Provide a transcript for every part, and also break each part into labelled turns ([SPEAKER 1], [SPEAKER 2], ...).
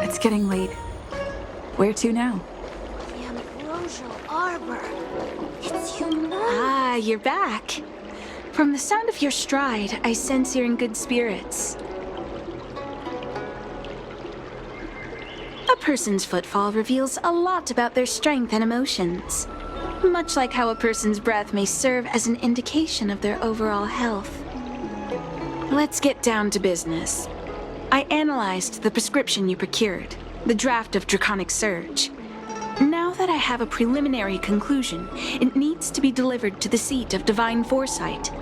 [SPEAKER 1] It's getting late. Where to now?
[SPEAKER 2] The ambrosial arbor. It's humongous.
[SPEAKER 3] Ah, you're back. From the sound of your stride, I sense you're in good spirits. A person's footfall reveals a lot about their strength and emotions, much like how a person's breath may serve as an indication of their overall health. Let's get down to business. I analyzed the prescription you procured, the draft of Draconic Surge. Now that I have a preliminary conclusion, it needs to be delivered to the seat of Divine Foresight.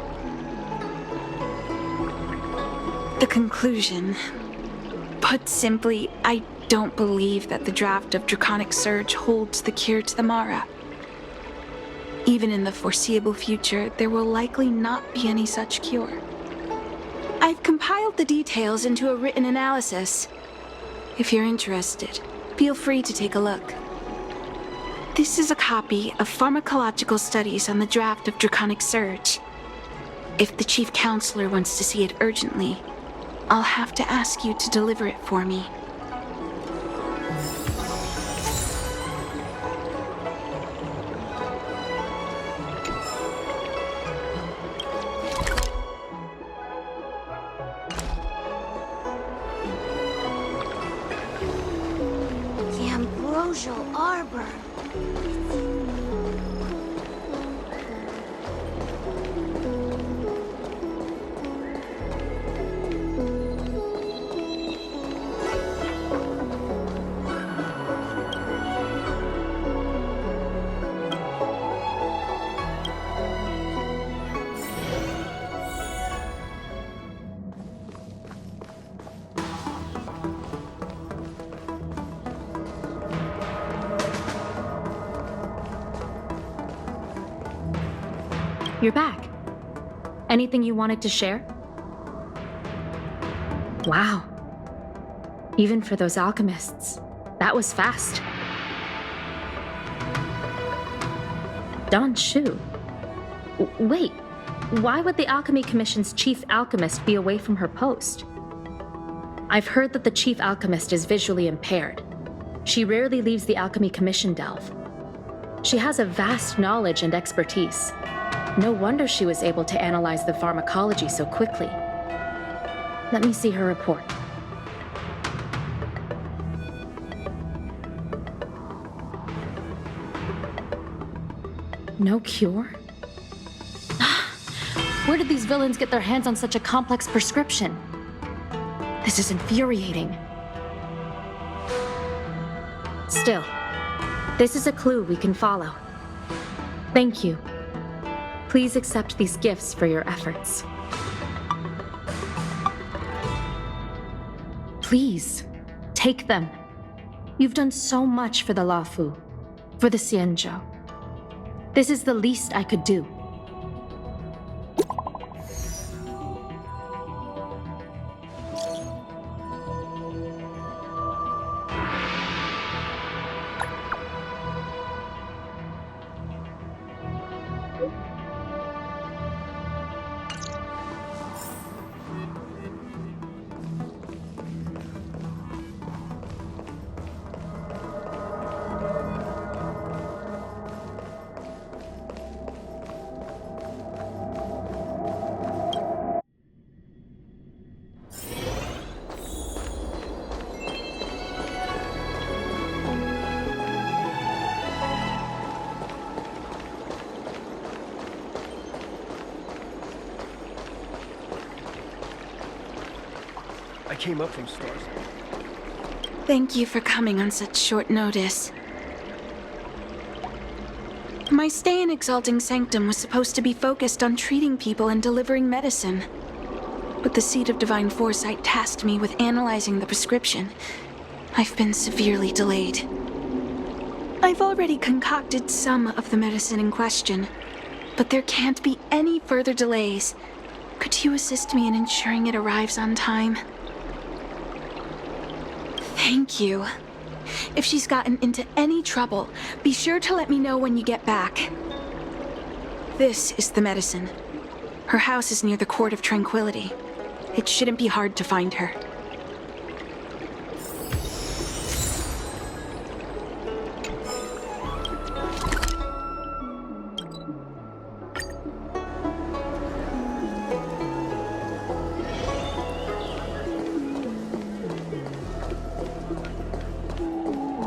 [SPEAKER 3] The conclusion. Put simply, I don't believe that the draft of Draconic Surge holds the cure to the Mara. Even in the foreseeable future, there will likely not be any such cure. I've compiled the details into a written analysis. If you're interested, feel free to take a look. This is a copy of pharmacological studies on the draft of Draconic Surge. If the Chief Counselor wants to see it urgently, I'll have to ask you to deliver it for me.
[SPEAKER 2] The ambrosial arbor.
[SPEAKER 4] You're back. Anything you wanted to share? Wow. Even for those alchemists, that was fast. Don Shu. Wait, why would the Alchemy Commission's chief alchemist be away from her post? I've heard that the chief alchemist is visually impaired. She rarely leaves the Alchemy Commission delve. She has a vast knowledge and expertise. No wonder she was able to analyze the pharmacology so quickly. Let me see her report. No cure? Where did these villains get their hands on such a complex prescription? This is infuriating. Still, this is a clue we can follow. Thank you. Please accept these gifts for your efforts. Please, take them. You've done so much for the Lafu, for the Xianzhou. This is the least I could do.
[SPEAKER 5] I came up from Stars.
[SPEAKER 3] Thank you for coming on such short notice. My stay in Exalting Sanctum was supposed to be focused on treating people and delivering medicine. But the Seat of Divine Foresight tasked me with analyzing the prescription. I've been severely delayed. I've already concocted some of the medicine in question, but there can't be any further delays. Could you assist me in ensuring it arrives on time? Thank you. If she's gotten into any trouble, be sure to let me know when you get back. This is the medicine. Her house is near the Court of Tranquility. It shouldn't be hard to find her.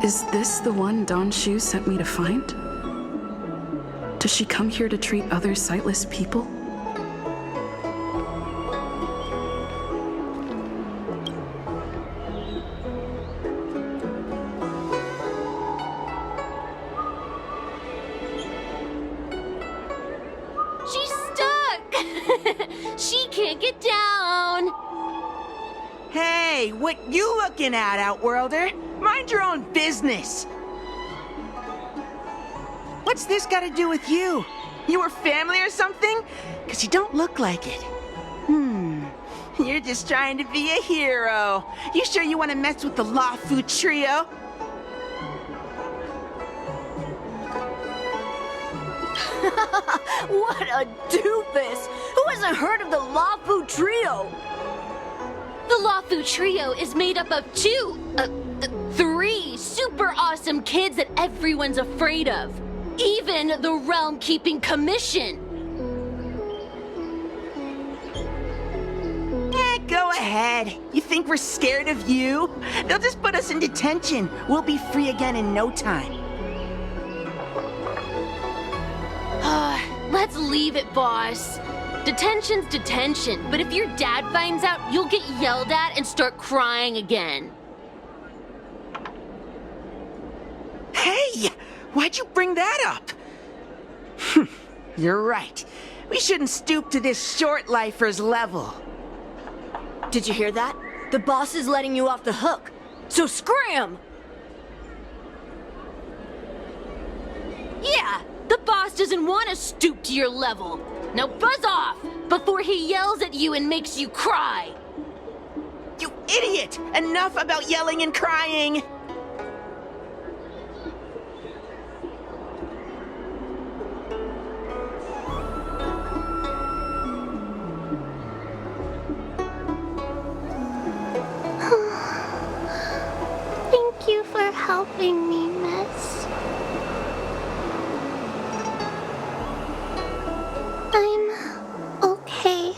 [SPEAKER 1] Is this the one Don Shu sent me to find? Does she come here to treat other sightless people?
[SPEAKER 6] She's stuck! She can't get down!
[SPEAKER 7] Hey, what you looking at, Outworlder? Mind your own business! What's this got to do with you? You were family or something? 'Cause you don't look like it. You're just trying to be a hero. You sure you want to mess with the Lafu trio?
[SPEAKER 2] What a doofus! Who hasn't heard of the Lafu Trio?
[SPEAKER 6] The Lafu Trio is made up of three super awesome kids that everyone's afraid of. Even the Realm Keeping Commission.
[SPEAKER 7] Go ahead. You think we're scared of you? They'll just put us in detention. We'll be free again in no time.
[SPEAKER 6] Let's leave it, boss. Detention's detention, but if your dad finds out, you'll get yelled at and start crying again.
[SPEAKER 7] Hey! Why'd you bring that up? You're right. We shouldn't stoop to this short-lifer's level.
[SPEAKER 2] Did you hear that? The boss is letting you off the hook. So scram!
[SPEAKER 6] Yeah, the boss doesn't want to stoop to your level. Now buzz off before he yells at you and makes you cry.
[SPEAKER 7] You idiot! Enough about yelling and crying!
[SPEAKER 2] Thank you for helping me, miss. I'm okay.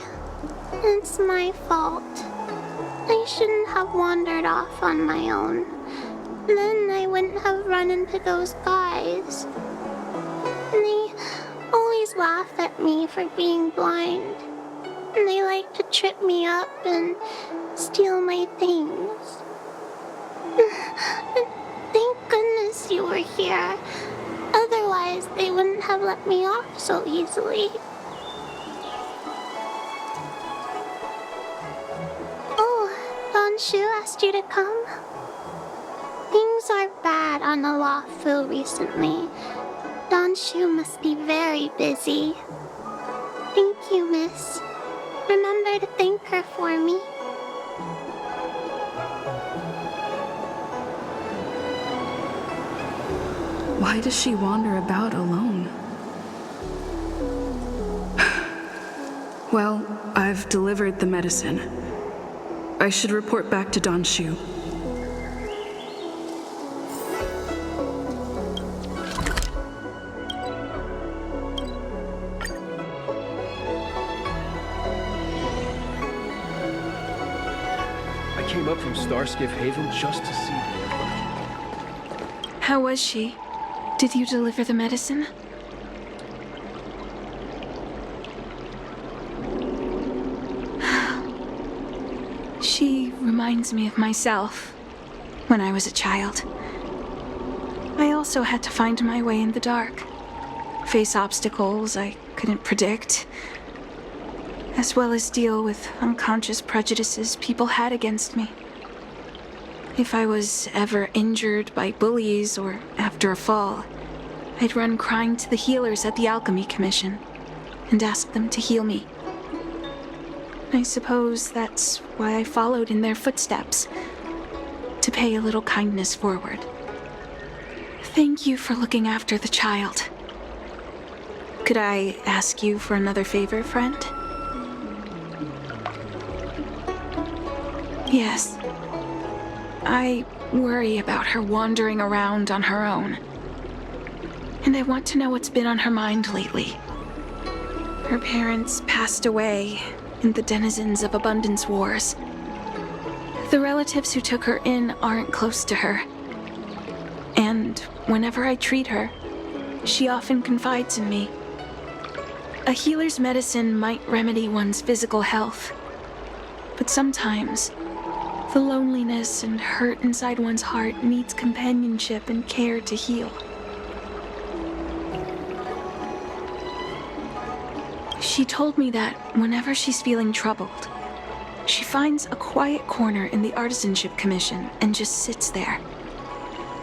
[SPEAKER 2] It's my fault. I shouldn't have wandered off on my own. Then I wouldn't have run into those guys. They always laugh at me for being blind. And they like to trip me up and steal my things. Thank goodness you were here. Otherwise, they wouldn't have let me off so easily. Oh, Don Shu asked you to come? Things are bad on the Lafu recently. Don Shu must be very busy. Thank you, miss. Remember to thank her for me.
[SPEAKER 1] Why does she wander about alone? Well, I've delivered the medicine. I should report back to Don Shu.
[SPEAKER 5] I came up from Starskiff Haven just to see you.
[SPEAKER 3] How was she? Did you deliver the medicine? She reminds me of myself when I was a child. I also had to find my way in the dark, face obstacles I couldn't predict, as well as deal with unconscious prejudices people had against me. If I was ever injured by bullies or after a fall, I'd run crying to the healers at the Alchemy Commission and ask them to heal me. I suppose that's why I followed in their footsteps, to pay a little kindness forward. Thank you for looking after the child. Could I ask you for another favor, friend? Yes. I worry about her wandering around on her own. And I want to know what's been on her mind lately. Her parents passed away in the denizens of Abundance Wars. The relatives who took her in aren't close to her. And whenever I treat her, she often confides in me. A healer's medicine might remedy one's physical health, but sometimes the loneliness and hurt inside one's heart needs companionship and care to heal. She told me that whenever she's feeling troubled, she finds a quiet corner in the Artisanship Commission and just sits there,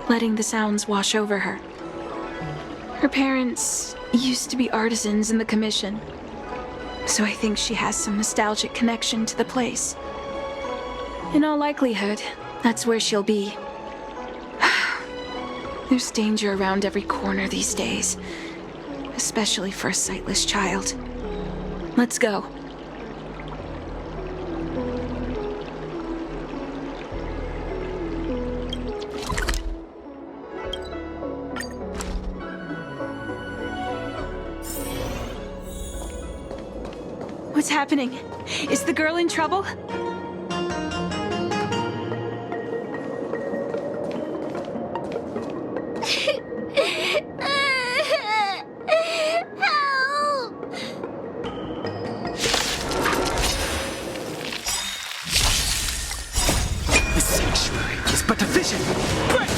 [SPEAKER 3] letting the sounds wash over her. Her parents used to be artisans in the Commission, so I think she has some nostalgic connection to the place. In all likelihood, that's where she'll be. There's danger around every corner these days, especially for a sightless child. Let's go. What's happening? Is the girl in trouble?
[SPEAKER 2] Help!
[SPEAKER 7] The sanctuary is but a vision. Break!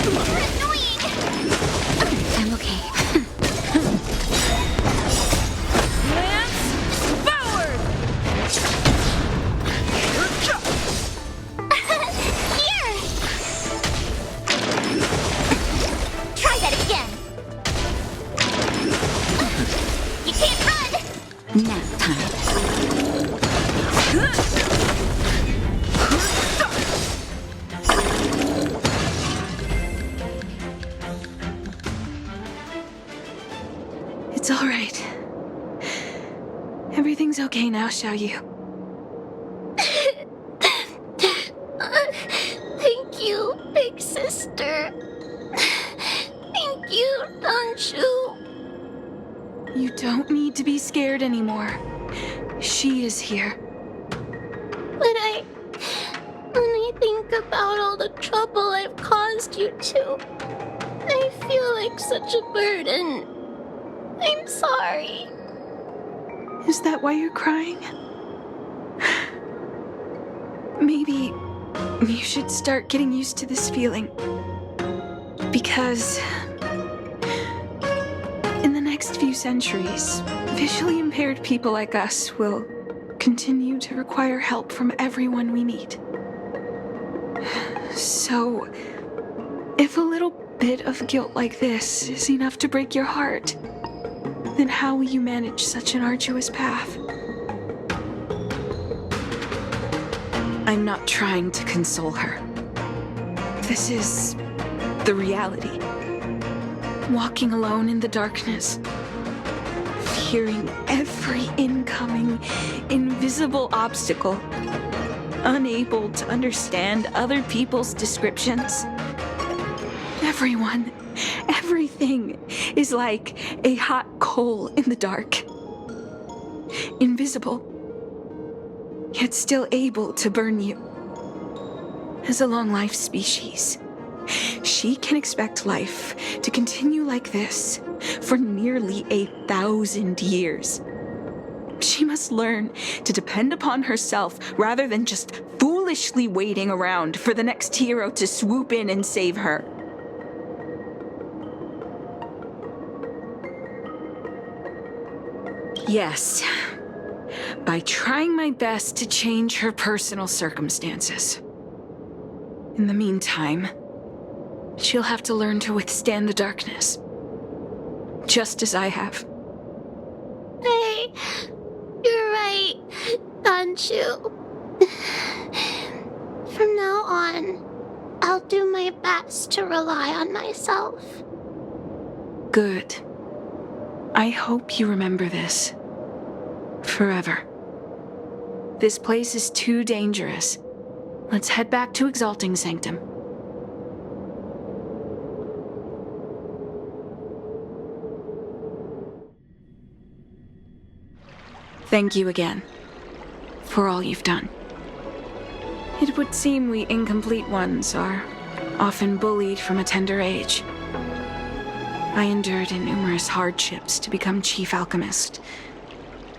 [SPEAKER 2] You're annoying!
[SPEAKER 6] I'm okay.
[SPEAKER 2] Here! Try that again! You can't run!
[SPEAKER 8] Nap time.
[SPEAKER 3] It's all right. Everything's okay now, Xiaoyu.
[SPEAKER 2] Thank you, big sister. Thank you, Danshu.
[SPEAKER 3] You don't need to be scared anymore. She is here.
[SPEAKER 2] When I think about all the trouble I've caused you two, I feel like such a burden. I'm sorry.
[SPEAKER 3] Is that why you're crying? Maybe you should start getting used to this feeling. Because in the next few centuries, visually impaired people like us will continue to require help from everyone we meet. So, if a little bit of guilt like this is enough to break your heart, then how will you manage such an arduous path? I'm not trying to console her. This is the reality. Walking alone in the darkness, fearing every incoming, invisible obstacle, unable to understand other people's descriptions. Everyone, everything is like a hot coal in the dark. Invisible, yet still able to burn you. As a long-life species, she can expect life to continue like this for nearly 1,000 years. She must learn to depend upon herself rather than just foolishly waiting around for the next hero to swoop in and save her. Yes, by trying my best to change her personal circumstances. In the meantime, she'll have to learn to withstand the darkness, just as I have.
[SPEAKER 2] Hey, you're right, Danshu. From now on, I'll do my best to rely on myself.
[SPEAKER 3] Good. I hope you remember this. Forever. This place is too dangerous. Let's head back to Exalting Sanctum. Thank you again for all you've done. It would seem we incomplete ones are often bullied from a tender age. I endured numerous hardships to become Chief Alchemist.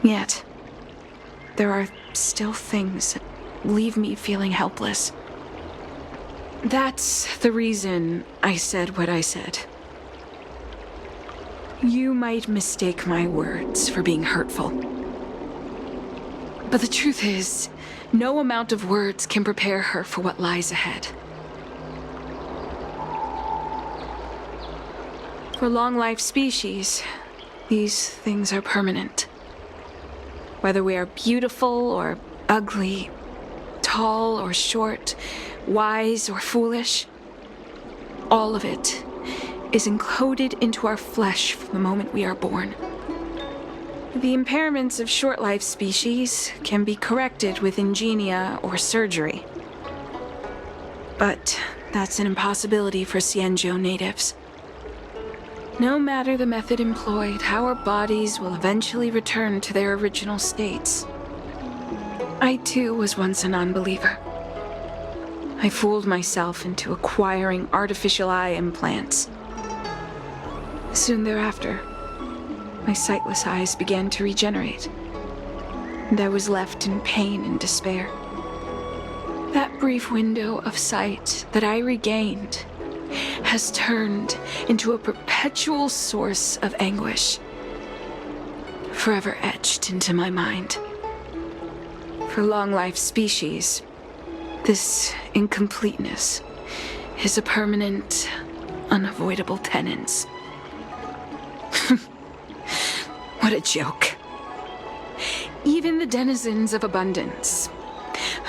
[SPEAKER 3] Yet, there are still things that leave me feeling helpless. That's the reason I said what I said. You might mistake my words for being hurtful. But the truth is, no amount of words can prepare her for what lies ahead. For long-life species, these things are permanent. Whether we are beautiful or ugly, tall or short, wise or foolish, all of it is encoded into our flesh from the moment we are born. The impairments of short-life species can be corrected with ingenia or surgery. But that's an impossibility for Xianzhou natives. No matter the method employed, our bodies will eventually return to their original states. I too was once a non-believer. I fooled myself into acquiring artificial eye implants. Soon thereafter, my sightless eyes began to regenerate, and I was left in pain and despair. That brief window of sight that I regained has turned into a perpetual source of anguish, forever etched into my mind. For long-life species, this incompleteness is a permanent, unavoidable tenance. What a joke. Even the denizens of abundance,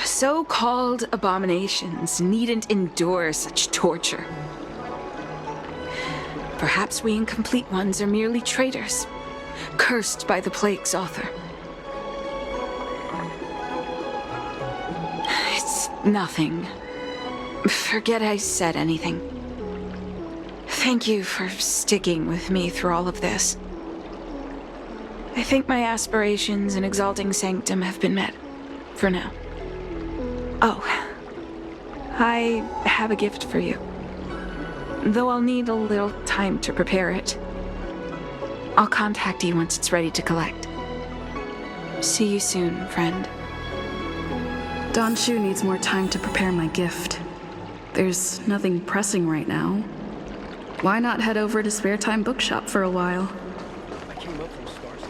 [SPEAKER 3] so-called abominations, needn't endure such torture. Perhaps we incomplete ones are merely traitors, cursed by the plague's author. It's nothing. Forget I said anything. Thank you for sticking with me through all of this. I think my aspirations in Exalting Sanctum have been met, for now. Oh, I have a gift for you. Though I'll need a little time to prepare it. I'll contact you once it's ready to collect. See you soon, friend.
[SPEAKER 1] Don Shu needs more time to prepare my gift. There's nothing pressing right now. Why not head over to Spare Time Bookshop for a while?
[SPEAKER 5] I came up from Starsky.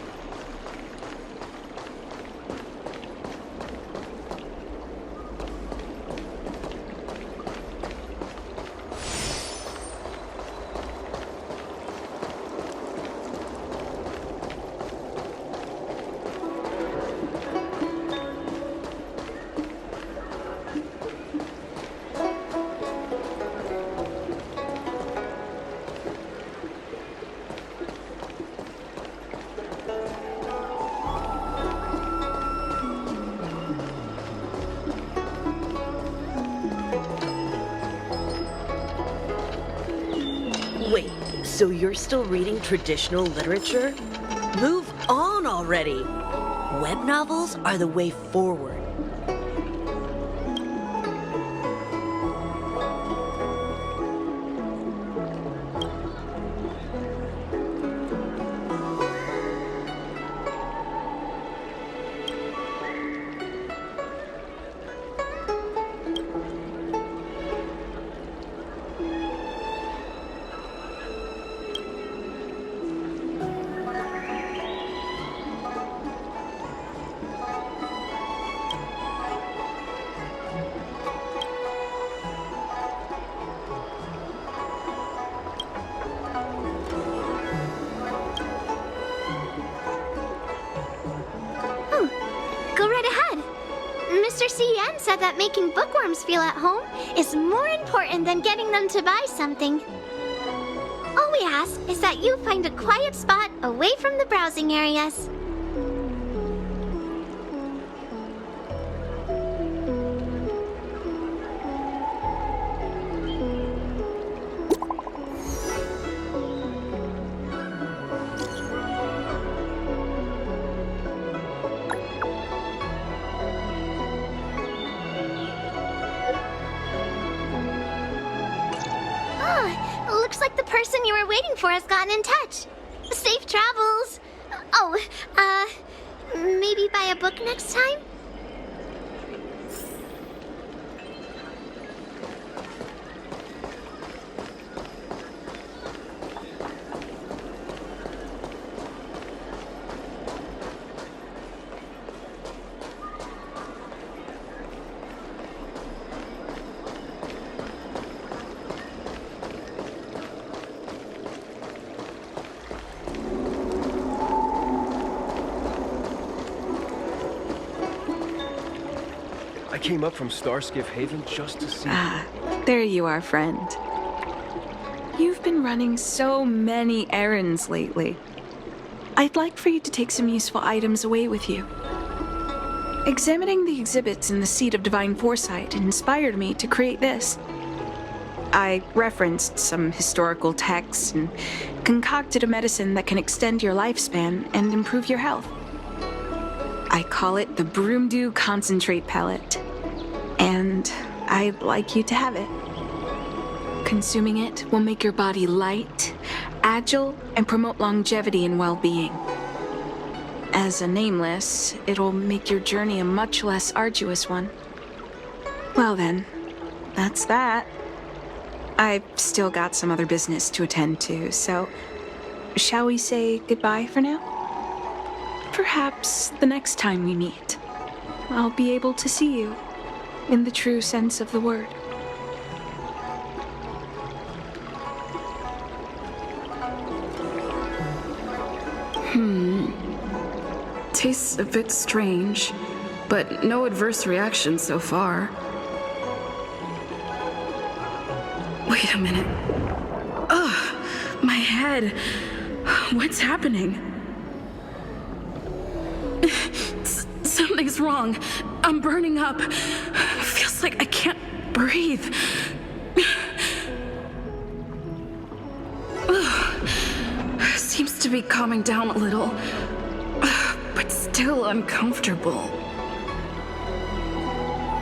[SPEAKER 9] Wait, so you're still reading traditional literature? Move on already! Web novels are the way forward.
[SPEAKER 2] Go right ahead. Mr. CN said that making bookworms feel at home is more important than getting them to buy something. All we ask is that you find a quiet spot away from the browsing areas. waiting for has gotten in touch. Safe travels. Oh, maybe buy a book next time?
[SPEAKER 5] I came up from Starskiff Haven just to see you.
[SPEAKER 3] There you are, friend. You've been running so many errands lately. I'd like for you to take some useful items away with you. Examining the exhibits in the Seat of Divine Foresight inspired me to create this. I referenced some historical texts and concocted a medicine that can extend your lifespan and improve your health. I call it the Broomdew Concentrate Pellet, and I'd like you to have it. Consuming it will make your body light, agile, and promote longevity and well-being. As a nameless, it'll make your journey a much less arduous one. Well then, that's that. I've still got some other business to attend to, so shall we say goodbye for now? Perhaps the next time we meet, I'll be able to see you in the true sense of the word.
[SPEAKER 1] Tastes a bit strange, but no adverse reaction so far. Wait a minute. Ugh, my head. What's happening? Something's wrong. I'm burning up. Feels like I can't breathe. Seems to be calming down a little, but still uncomfortable.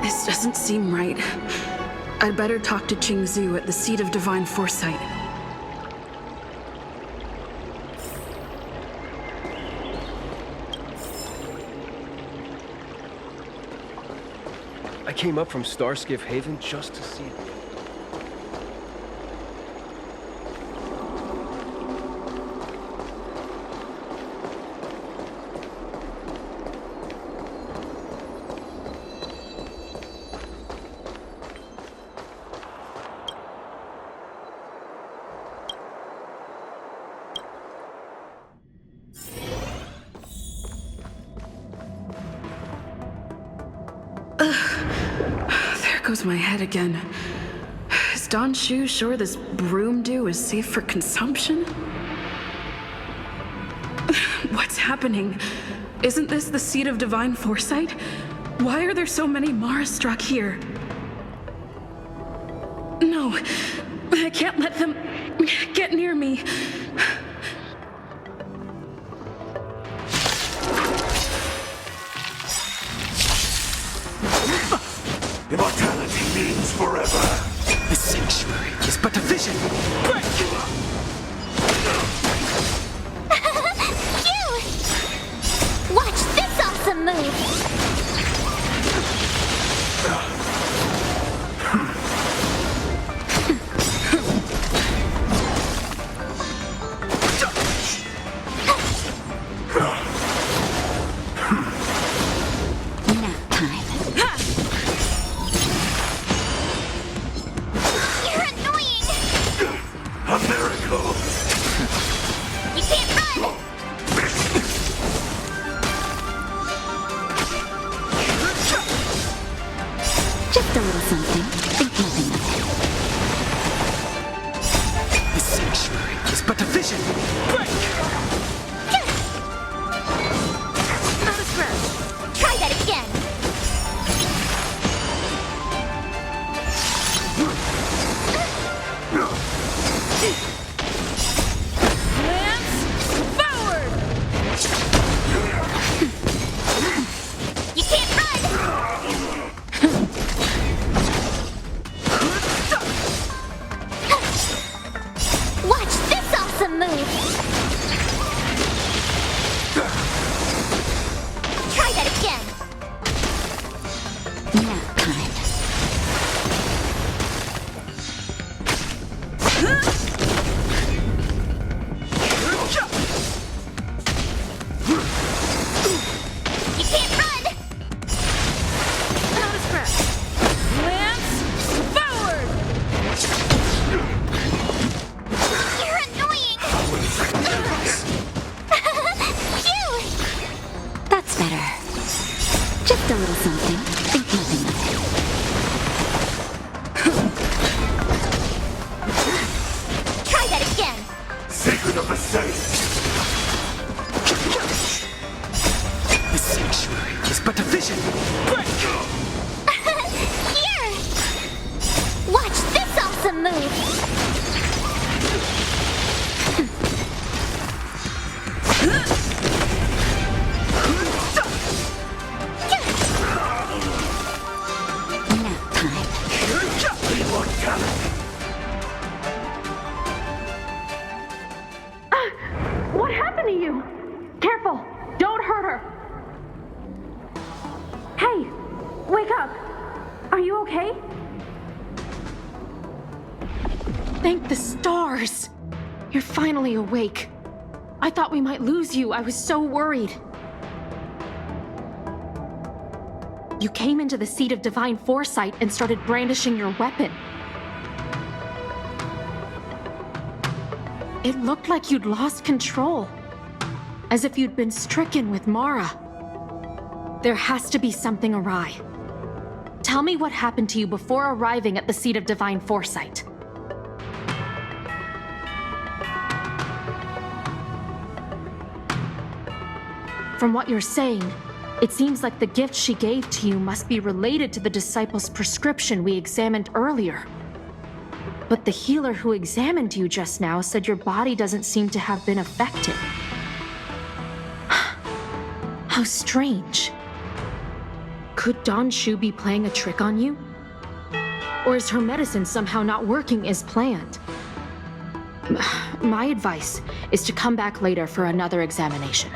[SPEAKER 1] This doesn't seem right. I'd better talk to Qingzhu at the Seat of Divine Foresight.
[SPEAKER 5] I came up from Starskiff Haven just to see you.
[SPEAKER 1] There goes my head again. Is Don Shu sure this broom dew is safe for consumption? What's happening? Isn't this the Seat of Divine Foresight? Why are there so many Mara struck here? No, I can't let them get near me.
[SPEAKER 8] Immortality means forever.
[SPEAKER 7] The sanctuary is but a vision. Break!
[SPEAKER 2] Phew! Watch this awesome move! Just a little something. Think nothing of it.
[SPEAKER 7] The sanctuary is but a vision. Break!
[SPEAKER 2] Not a scratch. Try that again.
[SPEAKER 6] Lance, forward!
[SPEAKER 2] You can't run! Watch this
[SPEAKER 8] Secret of the saints!
[SPEAKER 7] The sanctuary is but a vision.
[SPEAKER 2] Here! Watch this awesome move! Nap time.
[SPEAKER 10] What happened to you? Careful! Don't hurt her! Hey! Wake up! Are you okay?
[SPEAKER 3] Thank the stars! You're finally awake. I thought we might lose you. I was so worried. You came into the seat of divine foresight and started brandishing your weapon. It looked like you'd lost control, as if you'd been stricken with Mara. There has to be something awry. Tell me what happened to you before arriving at the seat of divine foresight. From what you're saying, it seems like the gift she gave to you must be related to the disciple's prescription we examined earlier. But the healer who examined you just now said your body doesn't seem to have been affected. How strange. Could Don Shu be playing a trick on you? Or is her medicine somehow not working as planned? My advice is to come back later for another examination.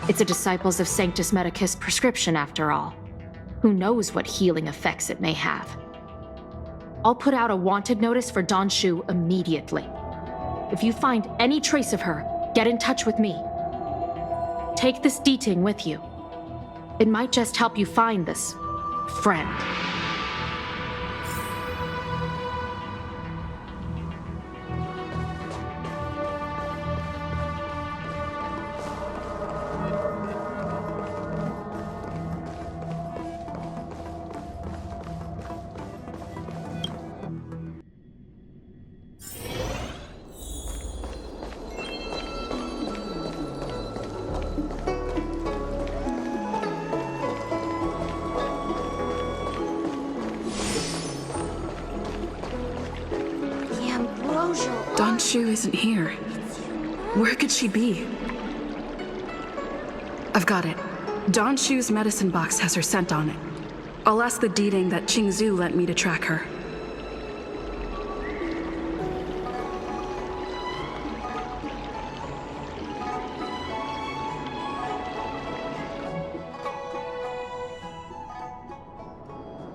[SPEAKER 3] It's a Disciples of Sanctus Medicus prescription, after all. Who knows what healing effects it may have? I'll put out a wanted notice for Don Shu immediately. If you find any trace of her, get in touch with me. Take this D-Ting with you. It might just help you find this friend.
[SPEAKER 1] Don Shu isn't here. Where could she be? I've got it. Don Shu's medicine box has her scent on it. I'll ask the D-Ting that Qingzhu lent me to track her.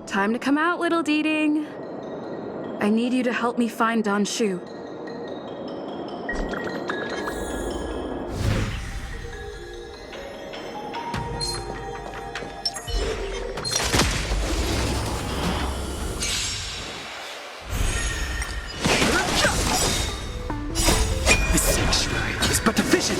[SPEAKER 1] Time to come out, little D-Ting. I need you to help me find Don Shu.
[SPEAKER 7] The sanctuary is but a vision.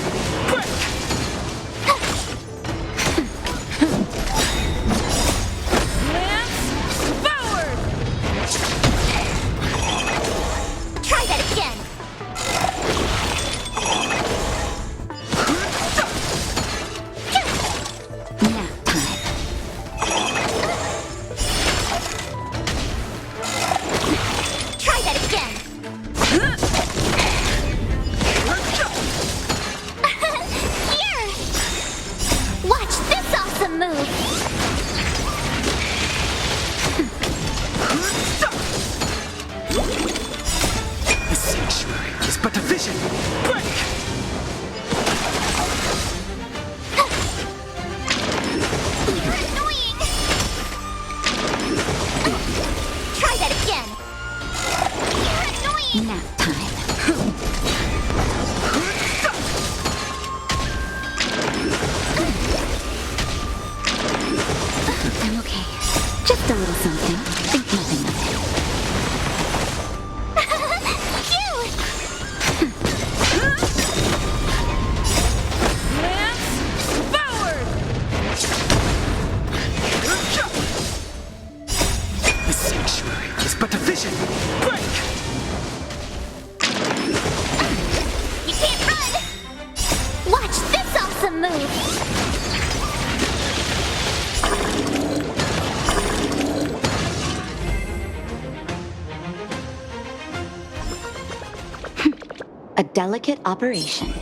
[SPEAKER 11] delicate operation.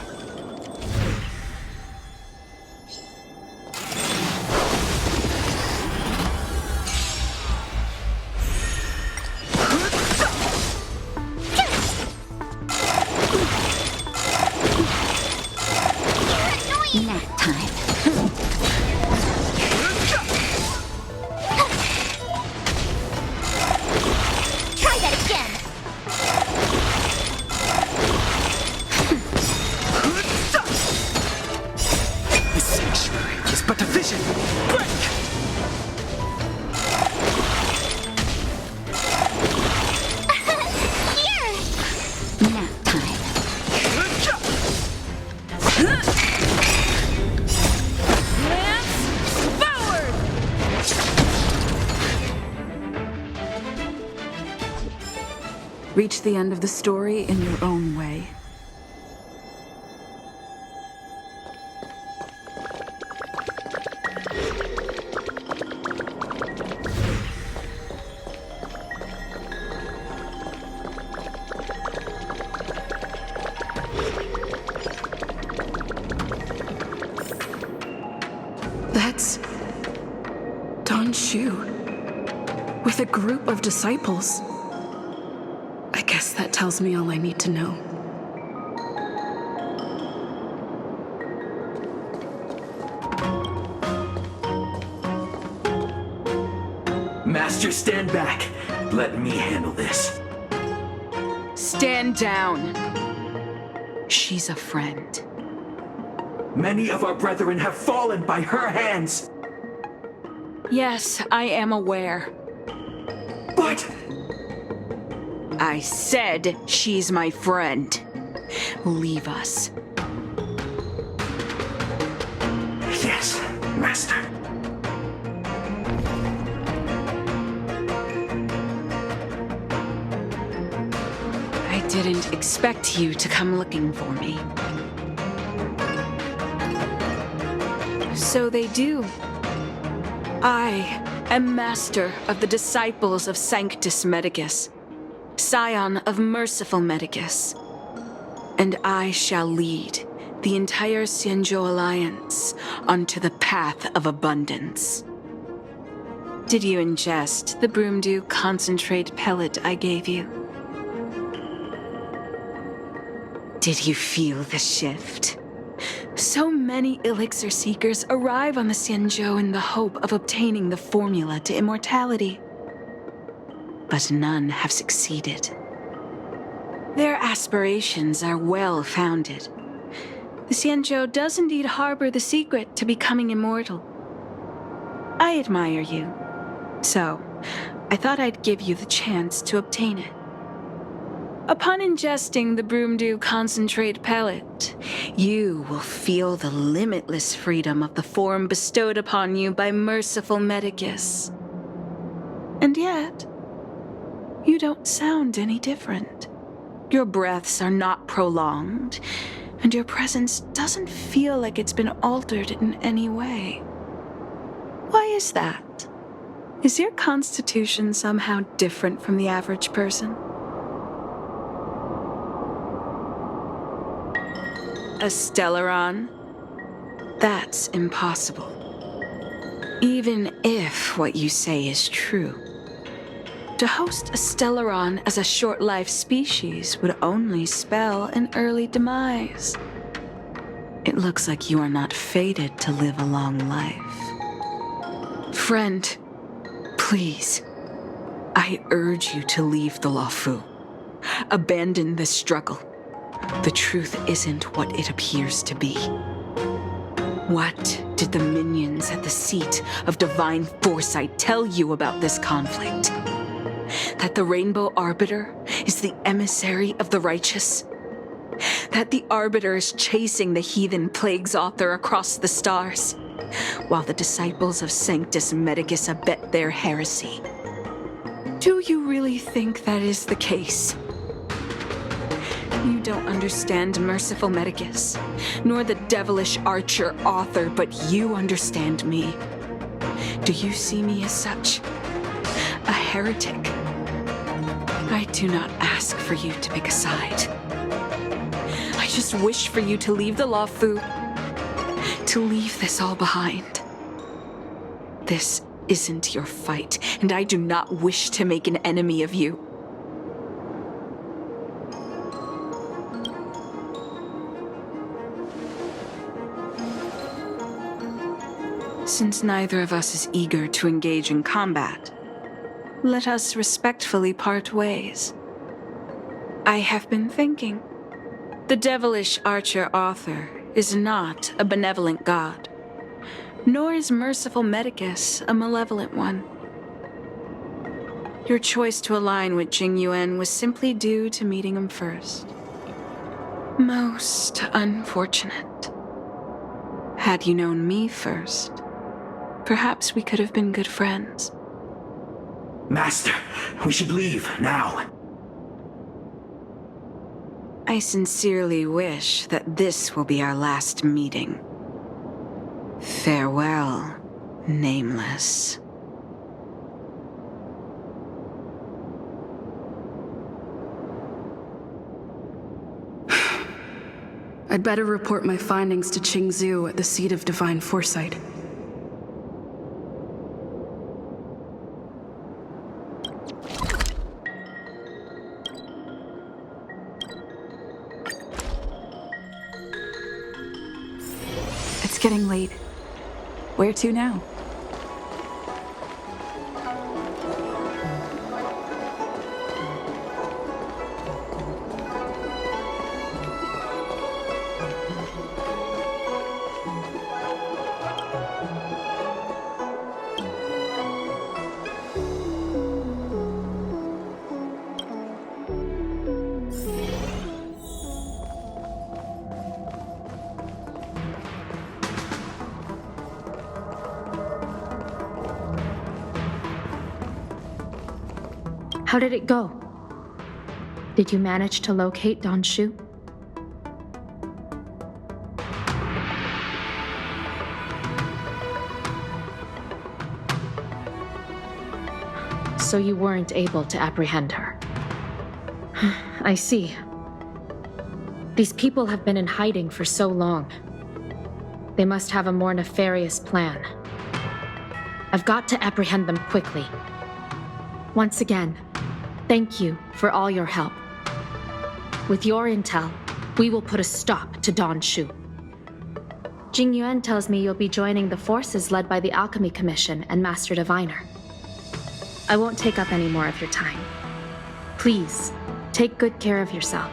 [SPEAKER 11] Nap time.
[SPEAKER 2] Try that again.
[SPEAKER 7] The sanctuary is but a vision. Break!
[SPEAKER 11] Nap time.
[SPEAKER 1] Reach the end of the story in your own way. That's Don Shu with a group of disciples. I guess that tells me all I need to know.
[SPEAKER 8] Master, stand back. Let me handle this.
[SPEAKER 7] Stand down. She's a friend.
[SPEAKER 8] Many of our brethren have fallen by her hands.
[SPEAKER 7] Yes, I am aware.
[SPEAKER 8] But
[SPEAKER 7] I said she's my friend. Leave us.
[SPEAKER 8] yes, Master.
[SPEAKER 7] I didn't expect you to come looking for me. So they do. I am master of the disciples of Sanctus Medicus, scion of merciful Medicus, and I shall lead the entire Xianzhou Alliance onto the path of abundance. Did you ingest the Broomdew concentrate pellet I gave you? Did you feel the shift? So many elixir seekers arrive on the Xianzhou in the hope of obtaining the formula to immortality. But none have succeeded. Their aspirations are well-founded. The Xianzhou does indeed harbor the secret to becoming immortal. I admire you, so I thought I'd give you the chance to obtain it. Upon ingesting the Broomdew concentrate pellet, you will feel the limitless freedom of the form bestowed upon you by merciful Medicus. And yet, you don't sound any different. Your breaths are not prolonged, and your presence doesn't feel like it's been altered in any way. Why is that? Is your constitution somehow different from the average person? A Stellaron? That's impossible. Even if what you say is true. To host a Stellaron as a short-life species would only spell an early demise. It looks like you are not fated to live a long life. Friend, please, I urge you to leave the Luofu. Abandon this struggle. The truth isn't what it appears to be. What did the minions at the seat of divine foresight tell you about this conflict? That the Rainbow Arbiter is the emissary of the righteous? That the Arbiter is chasing the heathen plagues author across the stars, while the disciples of Sanctus Medicus abet their heresy? Do you really think that is the case? You don't understand merciful Medicus, nor the devilish archer author, but you understand me. Do you see me as such? A heretic? I do not ask for you to pick a side.
[SPEAKER 3] I just wish for you to leave the Law Fu, to leave this all behind. This isn't your fight, and I do not wish to make an enemy of you. Since neither of us is eager to engage in combat, let us respectfully part ways. I have been thinking. The devilish archer Arthur is not a benevolent god, nor is merciful Medicus a malevolent one. Your choice to align with Jing Yuan was simply due to meeting him first. Most unfortunate. Had you known me first, perhaps we could have been good friends.
[SPEAKER 8] Master, we should leave now.
[SPEAKER 3] I sincerely wish that this will be our last meeting. Farewell, Nameless.
[SPEAKER 1] I'd better report my findings to Qingzhou at the Seat of Divine Foresight.
[SPEAKER 12] It's getting late. Where to now?
[SPEAKER 4] How did it go? Did you manage to locate Don Shu? So you weren't able to apprehend her. I see. These people have been in hiding for so long. They must have a more nefarious plan. I've got to apprehend them quickly. Once again, thank you for all your help. With your intel, we will put a stop to Don Shu. Jing Yuan tells me you'll be joining the forces led by the Alchemy Commission and Master Diviner. I won't take up any more of your time. Please, take good care of yourself.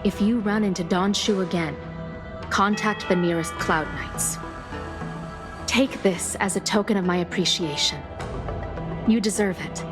[SPEAKER 4] If you run into Don Shu again, contact the nearest Cloud Knights. Take this as a token of my appreciation. You deserve it.